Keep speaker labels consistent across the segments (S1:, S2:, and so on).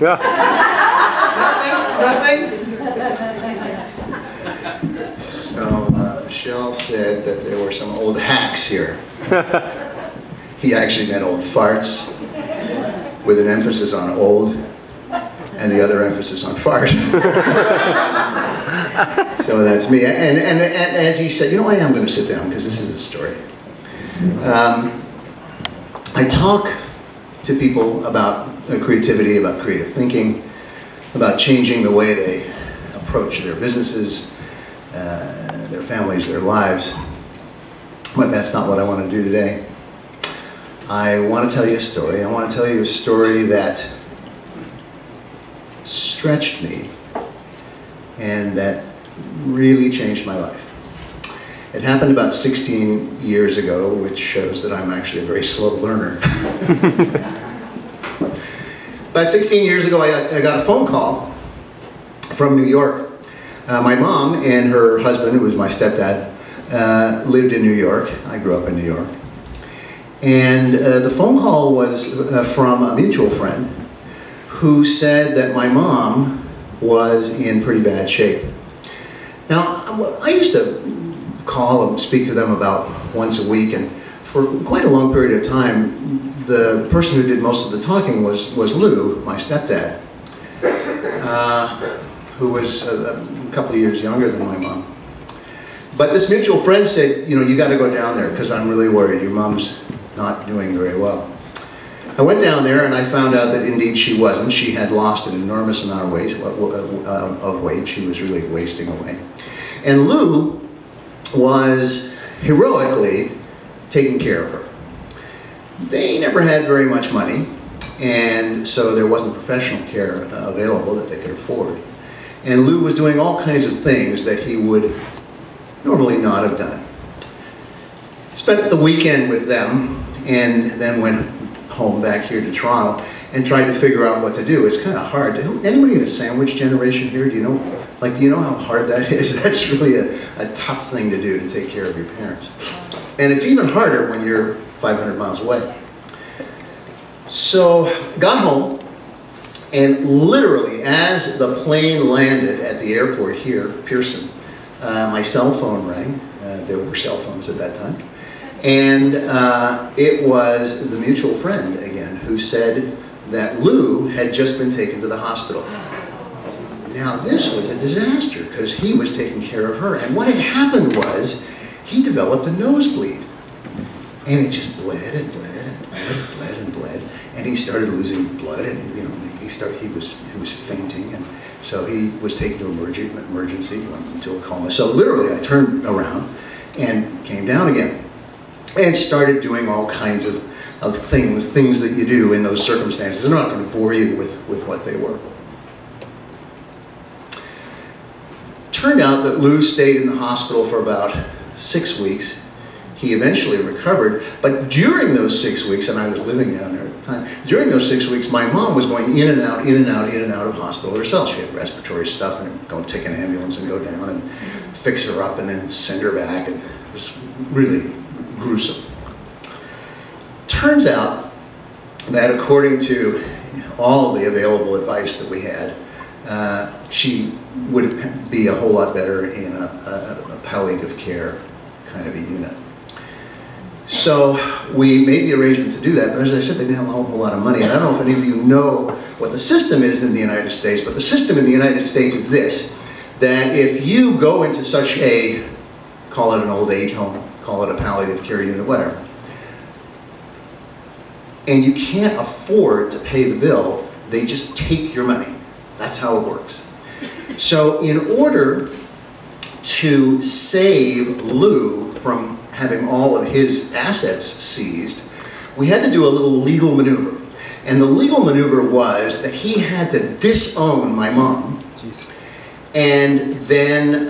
S1: Yeah.
S2: Nothing? So Michelle said that there were some old hacks here. He actually meant old farts, with an emphasis on old, and the other emphasis on fart. So that's me. And as he said, you know, I am going to sit down because this is a story. I talk to people about creativity, about creative thinking, about changing the way they approach their businesses, their families, their lives. But that's not what I want to do today. I want to tell you a story. I want to tell you a story that stretched me and that really changed my life. It happened about 16 years ago, which shows that I'm actually a very slow learner. About 16 years ago, I got a phone call from New York. My mom and her husband, who was my stepdad, lived in New York. I grew up in New York. And the phone call was from a mutual friend who said that my mom was in pretty bad shape. Now, I used to call and speak to them about once a week, and for quite a long period of time, the person who did most of the talking was Lou, my stepdad, who was a couple of years younger than my mom. But this mutual friend said, you know, you got to go down there because I'm really worried. Your mom's not doing very well. I went down there and I found out that indeed she wasn't. She had lost an enormous amount of weight. She was really wasting away. And Lou was heroically taking care of her. They never had very much money, and so there wasn't professional care available that they could afford. And Lou was doing all kinds of things that he would normally not have done. Spent the weekend with them, and then went home back here to Toronto and tried to figure out what to do. It's kind of hard. Anybody in a sandwich generation here, do you know how hard that is? That's really a tough thing to do, to take care of your parents. And it's even harder when you're 500 miles away. So, got home, and literally as the plane landed at the airport here, Pearson, my cell phone rang. There were cell phones at that time. And it was the mutual friend again who said that Lou had just been taken to the hospital. Now this was a disaster because he was taking care of her, and what had happened was he developed a nosebleed, and it just bled and bled and bled and bled and bled, and he started losing blood, and you know he was fainting, and so he was taken to emergency, went into a coma. So literally I turned around and came down again and started doing all kinds of things that you do in those circumstances. I'm not going to bore you with what they were. Turned out that Lou stayed in the hospital for about 6 weeks. He eventually recovered, but during those 6 weeks, and I was living down there at the time, during those 6 weeks, my mom was going in and out, in and out, in and out of hospital herself. She had respiratory stuff, and go take an ambulance and go down and fix her up and then send her back, and it was really gruesome. Turns out that according to all the available advice that we had, she would be a whole lot better in a palliative care kind of a unit. So we made the arrangement to do that, but as I said, they didn't have a whole lot of money. And I don't know if any of you know what the system is in the United States, but the system in the United States is this, that if you go into such a, call it an old age home, call it a palliative care unit, whatever, and you can't afford to pay the bill, they just take your money. That's how it works. So in order to save Lou from having all of his assets seized, we had to do a little legal maneuver. And the legal maneuver was that he had to disown my mom. And then,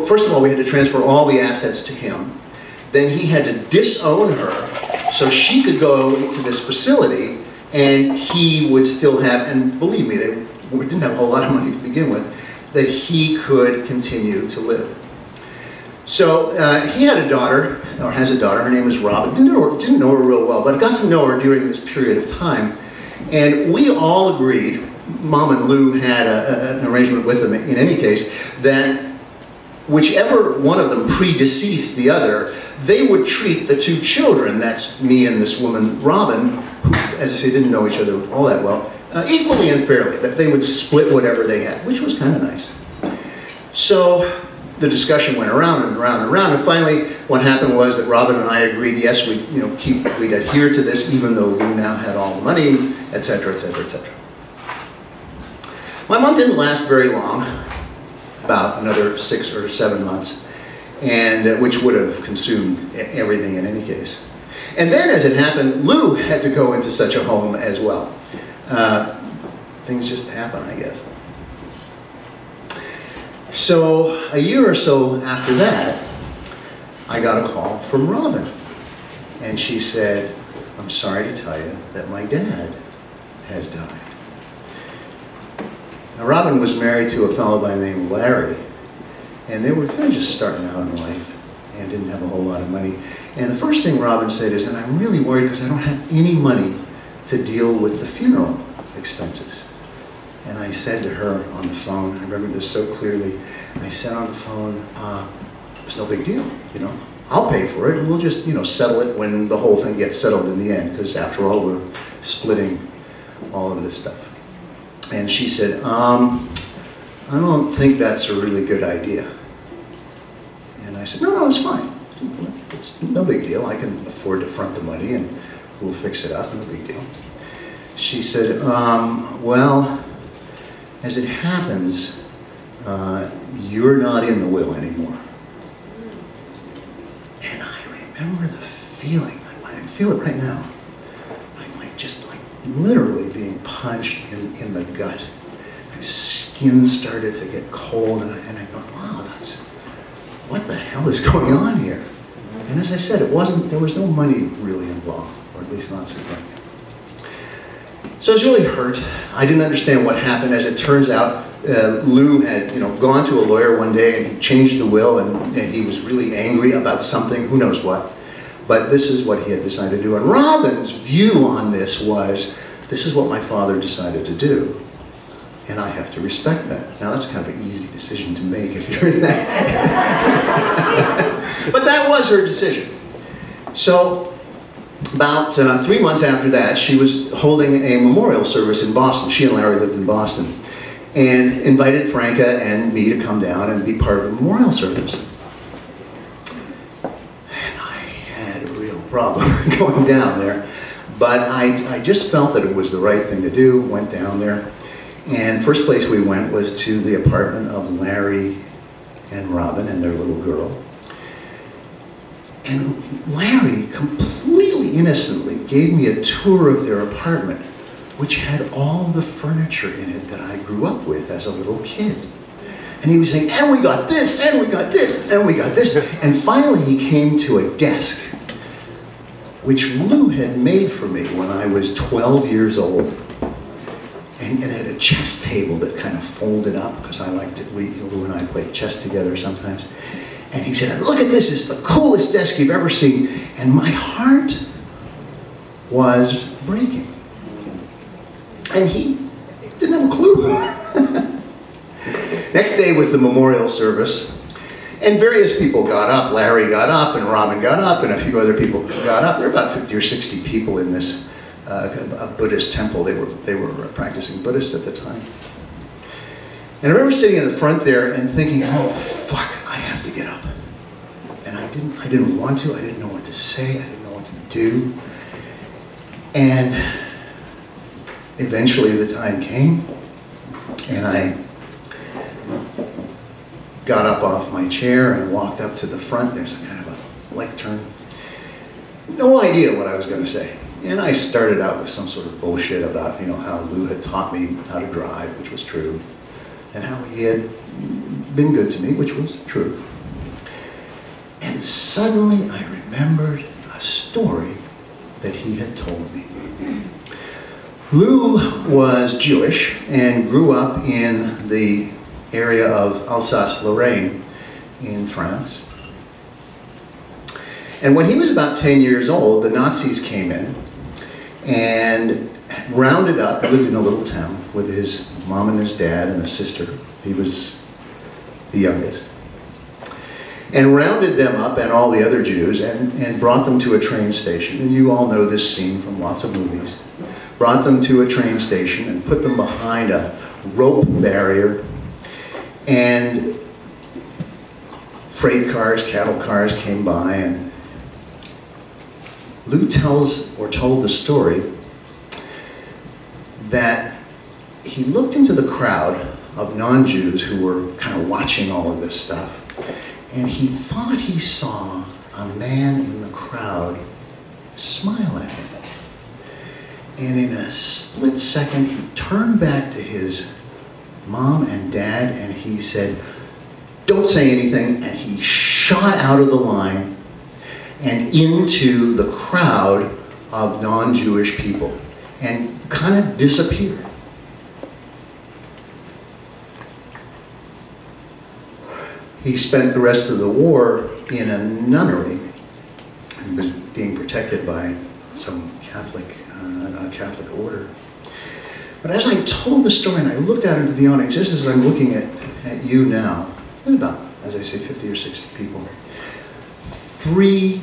S2: first of all, we had to transfer all the assets to him. Then he had to disown her so she could go to this facility and he would still have, and believe me, they didn't have a whole lot of money to begin with, that he could continue to live. So he had a daughter, or has a daughter, her name is Robin. Didn't know her real well, but I got to know her during this period of time. And we all agreed, Mom and Lou had an arrangement with them in any case, that whichever one of them predeceased the other, they would treat the two children, that's me and this woman, Robin, who, as I say, didn't know each other all that well, equally and fairly, that they would split whatever they had, which was kind of nice. So the discussion went around and around and around, and finally what happened was that Robin and I agreed, yes, we'd adhere to this even though Lou now had all the money, etc., etc., etc. My mom didn't last very long, about another 6 or 7 months, and which would have consumed everything in any case. And then, as it happened, Lou had to go into such a home as well. Things just happen, I guess. So, a year or so after that, I got a call from Robin. And she said, "I'm sorry to tell you that my dad has died." Now, Robin was married to a fellow by the name of Larry, and they were kind of just starting out in life and didn't have a whole lot of money. And the first thing Robin said is, "And I'm really worried because I don't have any money to deal with the funeral expenses." And I said to her on the phone, I remember this so clearly, I said on the phone, "It's no big deal, you know. I'll pay for it, and we'll just, settle it when the whole thing gets settled in the end, because after all, we're splitting all of this stuff." And she said, "I don't think that's a really good idea." And I said, No, it's fine. It's no big deal. I can afford to front the money, and we'll fix it up, no big deal." She said, "Well, as it happens, you're not in the will anymore." And I remember the feeling, I can feel it right now. I'm just literally being punched in the gut. My skin started to get cold, and I thought, wow, what the hell is going on here? And as I said, there was no money really involved, or at least not significant. So I was really hurt. I didn't understand what happened. As it turns out, Lou had gone to a lawyer one day, and he changed the will, and he was really angry about something, who knows what. But this is what he had decided to do. And Robin's view on this was, this is what my father decided to do, and I have to respect that. Now that's kind of an easy decision to make if you're in that. But that was her decision. So about 3 months after that, she was holding a memorial service in Boston. She and Larry lived in Boston, and invited Franca and me to come down and be part of the memorial service. Problem going down there, but I just felt that it was the right thing to do. Went down there, and first place we went was to the apartment of Larry and Robin and their little girl. And Larry completely innocently gave me a tour of their apartment, which had all the furniture in it that I grew up with as a little kid. And he was saying, "And we got this, and we got this, and we got this." And finally he came to a desk which Lou had made for me when I was 12 years old. And it had a chess table that kind of folded up, because I liked it. Lou and I played chess together sometimes. And he said, "Look at this, it's the coolest desk you've ever seen." And my heart was breaking. And he didn't have a clue. Next day was the memorial service. And various people got up. Larry got up, and Robin got up, and a few other people got up. There were about 50 or 60 people in this a Buddhist temple. They were practicing Buddhists at the time. And I remember sitting in the front there and thinking, "Oh, fuck, I have to get up." And I didn't want to. I didn't know what to say. I didn't know what to do. And eventually the time came, and I got up off my chair and walked up to the front. There's a kind of a lectern. No idea what I was going to say. And I started out with some sort of bullshit about, how Lou had taught me how to drive, which was true, and how he had been good to me, which was true. And suddenly I remembered a story that he had told me. Lou was Jewish and grew up in the area of Alsace-Lorraine in France. And when he was about 10 years old, the Nazis came in and rounded up. He lived in a little town with his mom and his dad and a sister. He was the youngest. And rounded them up and all the other Jews and brought them to a train station. And you all know this scene from lots of movies. Brought them to a train station and put them behind a rope barrier. And freight cars, cattle cars came by, and Lou told the story that he looked into the crowd of non-Jews who were kind of watching all of this stuff, and he thought he saw a man in the crowd smile at him. And in a split second, he turned back to his mom and dad and he said, "Don't say anything," and he shot out of the line and into the crowd of non-Jewish people and kind of disappeared. He spent the rest of the war in a nunnery and was being protected by some Catholic order. But as I told the story and I looked out into the audience, just as I'm looking at you now, and about, as I say, 50 or 60 people, 3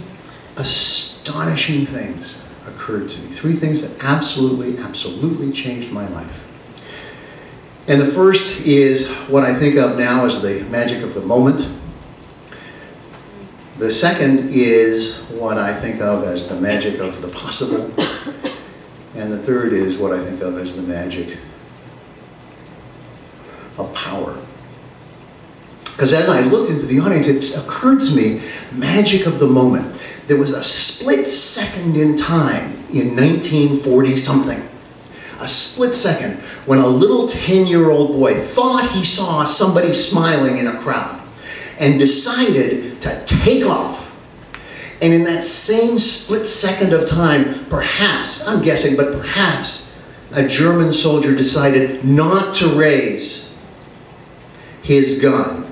S2: astonishing things occurred to me. 3 things that absolutely changed my life. And the first is what I think of now as the magic of the moment. The second is what I think of as the magic of the possible. And the third is what I think of as the magic of power. Because as I looked into the audience, it occurred to me, magic of the moment. There was a split second in time in 1940-something. A split second when a little 10-year-old boy thought he saw somebody smiling in a crowd and decided to take off. And in that same split second of time, perhaps, I'm guessing, but perhaps a German soldier decided not to raise his gun.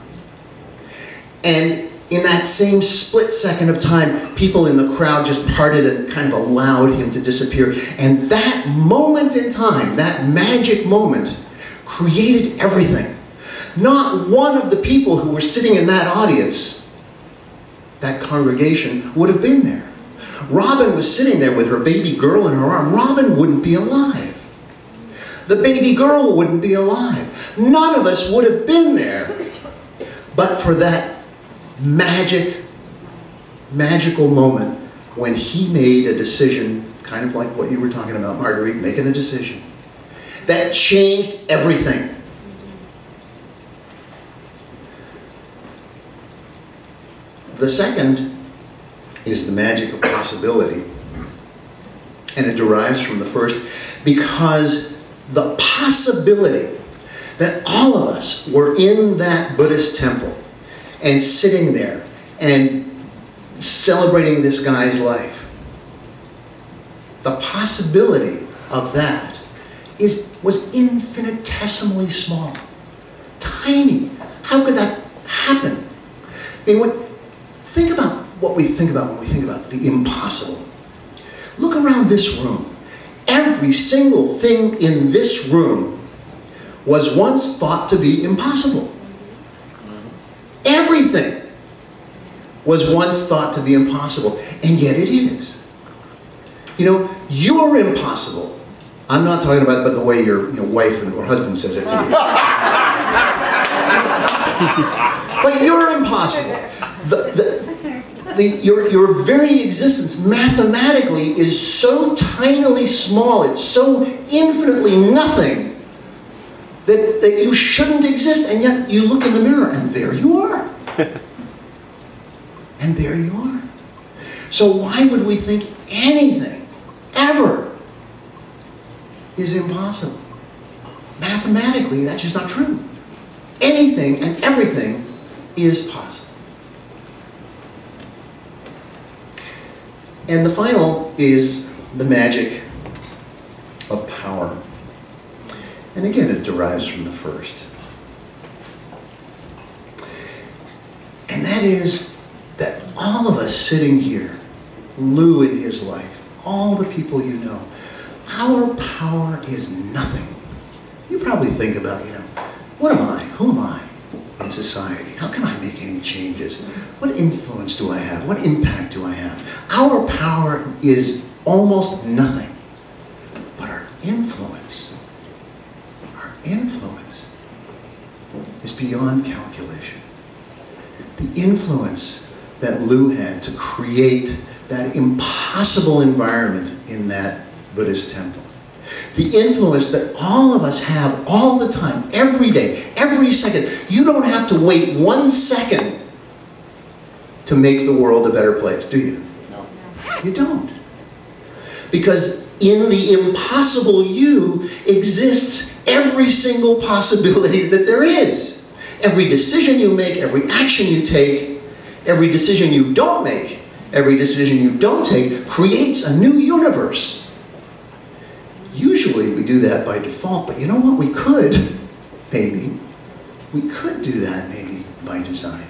S2: And in that same split second of time, people in the crowd just parted and kind of allowed him to disappear. And that moment in time, that magic moment, created everything. Not one of the people who were sitting in that audience, that congregation, would have been there. Robin was sitting there with her baby girl in her arm. Robin wouldn't be alive. The baby girl wouldn't be alive. None of us would have been there but for that magical moment when he made a decision, kind of like what you were talking about, Marguerite, making a decision that changed everything. The second is the magic of possibility, and it derives from the first because the possibility that all of us were in that Buddhist temple and sitting there and celebrating this guy's life. The possibility of that was infinitesimally small. Tiny. How could that happen? I mean, think about what we think about when we think about the impossible. Look around this room. Every single thing in this room was once thought to be impossible. Everything was once thought to be impossible, and yet it is. You know, you're impossible. I'm not talking about the way your wife or husband says it to you. But you're impossible. Your very existence mathematically is so tinily small, it's so infinitely nothing that you shouldn't exist, and yet you look in the mirror and there you are. And there you are. So why would we think anything, ever, is impossible? Mathematically, that's just not true. Anything and everything is possible. And the final is the magic of power. And again, it derives from the first. And that is that all of us sitting here Lou in his life, all the people you know, our power is nothing. You probably think about, what am I? Who am I in society? How can I make any changes? What influence do I have? What impact do I have? Our power is almost nothing. But our influence is beyond calculation. The influence that Lou had to create that impossible environment in that Buddhist temple. The influence that all of us have all the time, every day, every second. You don't have to wait 1 second to make the world a better place, do you? No. You don't. Because in the impossible you exists every single possibility that there is. Every decision you make, every action you take, every decision you don't make, every decision you don't take creates a new universe. Usually we do that by default, but you know what? We could do that maybe by design.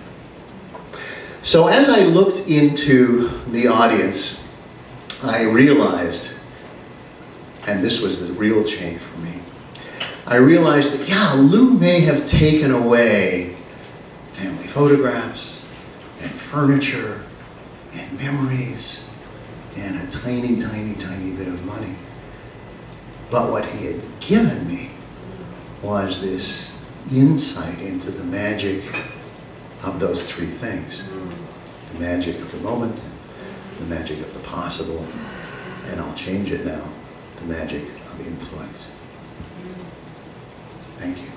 S2: So as I looked into the audience, I realized, and this was the real change for me, I realized that, yeah, Lou may have taken away family photographs and furniture and memories and a tiny, tiny, tiny bit of money. But what he had given me was this insight into the magic of those three things. The magic of the moment, the magic of the possible, and I'll change it now, the magic of influence. Thank you.